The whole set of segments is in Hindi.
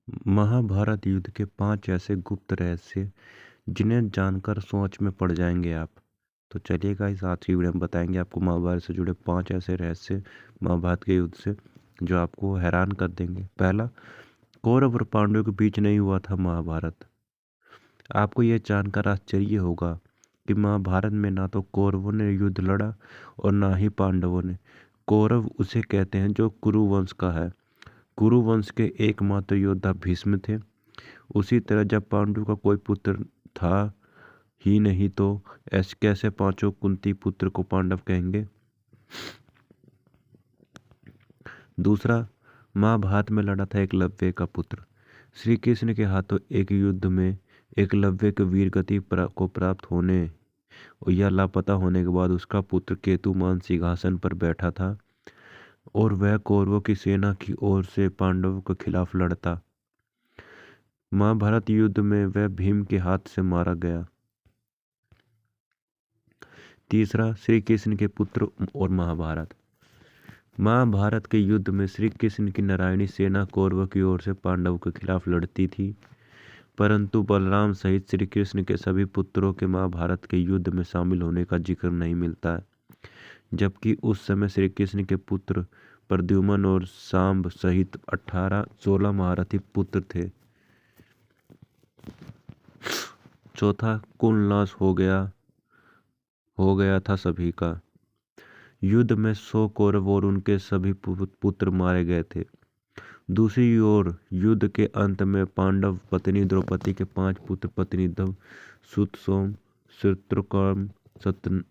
महाभारत युद्ध के 5 ऐसे गुप्त रहस्य जिन्हें जानकर सोच में पड़ जाएंगे आप। तो चलिए गाइस, आज की वीडियो में बताएंगे आपको महाभारत से जुड़े 5 ऐसे रहस्य महाभारत के युद्ध से जो आपको हैरान कर देंगे। पहला, कौरव और पांडवों के बीच नहीं हुआ था महाभारत। आपको यह जानकर आश्चर्य होगा कि महाभारत में ना तो कौरवों ने युद्ध लड़ा और ना ही पांडवों ने। कौरव उसे कहते हैं जो कुरु वंश का है। कुरु वंश के एकमात्र योद्धा भीष्म थे। उसी तरह जब पांडु का कोई पुत्र था ही नहीं तो ऐसे कैसे पांचों कुंती पुत्र को पांडव कहेंगे। दूसरा, महाभारत में लड़ा था एकलव्य का पुत्र। श्री कृष्ण के हाथों एक युद्ध में एकलव्य के वीर गति को प्राप्त होने या लापता होने के बाद उसका पुत्र केतुमान सिंहासन पर बैठा था और वह कौरवों की सेना की ओर से पांडवों के खिलाफ लड़ता। महाभारत युद्ध में वह भीम के हाथ से मारा गया। तीसरा, श्री कृष्ण के पुत्र और महाभारत। महाभारत के युद्ध में श्री कृष्ण की नारायणी सेना कौरवों की ओर से पांडवों के खिलाफ लड़ती थी, परंतु बलराम सहित श्री कृष्ण के सभी पुत्रों के महाभारत के युद्ध में शामिल होने का जिक्र नहीं मिलता है, जबकि उस समय श्री कृष्ण के पुत्र प्रद्युम्न और सांब सहित 16 महारथी पुत्र थे। चौथा, कुल नाश हो गया था सभी का। युद्ध में 100 कौरव और उनके सभी पुत्र मारे गए थे। दूसरी ओर युद्ध के अंत में पांडव पत्नी द्रौपदी के 5 पुत्र पत्नीधव, सुतसोम, शत्रुकर्म,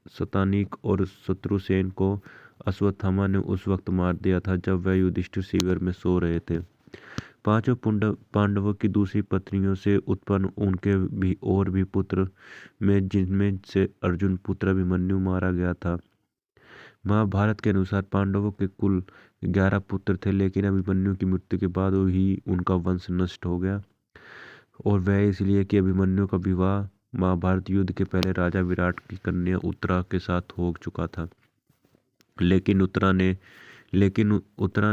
शतानीक और शत्रुसेन को अश्वत्थामा ने उस वक्त मार दिया था जब वह युधिष्ठिर शिविर में सो रहे थे। पांचों पांडवों की दूसरी पत्नियों से उत्पन्न उनके भी और भी पुत्र में जिनमें से अर्जुन पुत्र अभिमन्यु मारा गया था। महाभारत के अनुसार पांडवों के कुल 11 पुत्र थे, लेकिन अभिमन्यु की मृत्यु के बाद ही उनका वंश नष्ट हो गया, और वह इसलिए कि अभिमन्यु का विवाह महाभारत युद्ध के पहले राजा विराट की कन्या उत्तरा के साथ हो चुका था। लेकिन उत्तरा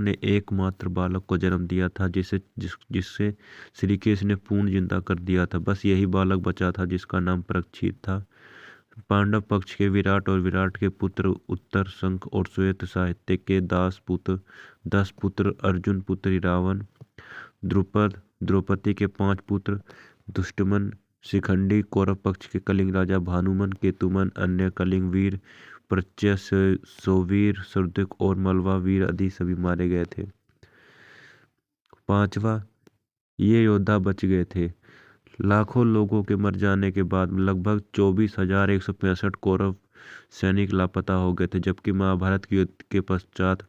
ने एकमात्र बालक को जन्म दिया था जिससे श्री कृष्ण ने पूर्ण जिंदा कर दिया था। बस यही बालक बचा था जिसका नाम परीक्षित था। पांडव पक्ष के विराट और विराट के पुत्र उत्तर, शंख और श्वेत साहित्य के 10 पुत्र अर्जुन पुत्री रावण, द्रुपद, द्रौपदी के 5 पुत्र दुष्टमन, शिखंडी, कौरव पक्ष के कलिंग राजा भानुमन, केतुमन, अन्य कलिंग वीर, प्रत्यय, सोवीर, सुरदिक और मलवा वीर आदि सभी मारे गए थे। पांचवा, ये योद्धा बच गए थे। लाखों लोगों के मर जाने के बाद लगभग 24,165 कौरव सैनिक लापता हो गए थे, जबकि महाभारत के युद्ध के पश्चात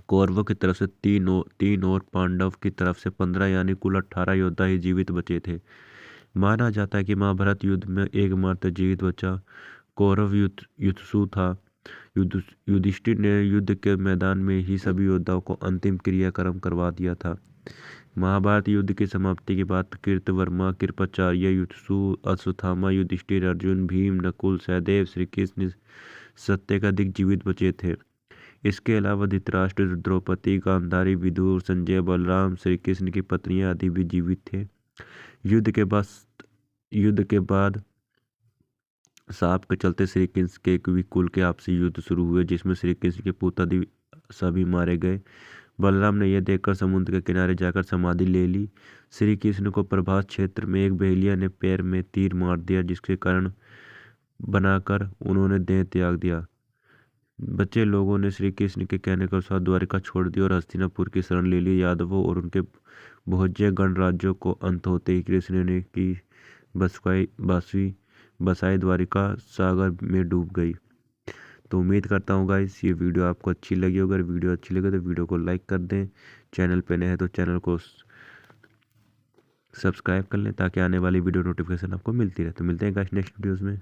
कौरवों की तरफ से 3 और पांडव की तरफ से 15 यानी कुल 18 योद्धा ही जीवित बचे थे। माना जाता है कि महाभारत युद्ध में एकमात्र जीवित बचा कौरव युद्धसु था। युधिष्ठिर ने युद्ध के मैदान में ही सभी योद्धाओं को अंतिम क्रियाक्रम करवा दिया था। महाभारत युद्ध की समाप्ति के बाद कृतवर्मा, कृपाचार्य, युद्धसु, अश्वत्थामा, युधिष्ठिर, अर्जुन, भीम, नकुल, सहदेव, श्री कृष्ण सत्यकाधिक जीवित बचे थे। इसके अलावा धृतराष्ट्र, द्रौपदी, गांधारी, विदुर, संजय, बलराम, श्री कृष्ण की पत्नियां आदि भी जीवित थे। युद्ध के बाद साप के चलते श्री कृष्ण के विकुल के आपसी युद्ध शुरू हुए, जिसमें श्री कृष्ण के पुत्र आदि सभी मारे गए। बलराम ने यह देखकर समुद्र के किनारे जाकर समाधि ले ली। श्री कृष्ण को प्रभास क्षेत्र में एक बहेलिया ने पैर में तीर मार दिया, जिसके कारण बनाकर उन्होंने देह त्याग दिया। बच्चे लोगों ने श्री कृष्ण के कहने के अनुसार द्वारिका छोड़ दी और हस्तिनापुर की शरण ले ली। यादवों और उनके भोज्य गणराज्यों को अंत होते ही कृष्ण ने की बसाई द्वारिका सागर में डूब गई। तो उम्मीद करता हूँ गाइस ये वीडियो आपको अच्छी लगी होगी। अगर वीडियो अच्छी लगे तो वीडियो को लाइक कर दें, चैनल पे नए हैं तो चैनल को सब्सक्राइब कर लें ताकि आने वाली वीडियो नोटिफिकेशन आपको मिलती रहे। तो मिलते हैं गाइस नेक्स्ट वीडियोज़ में।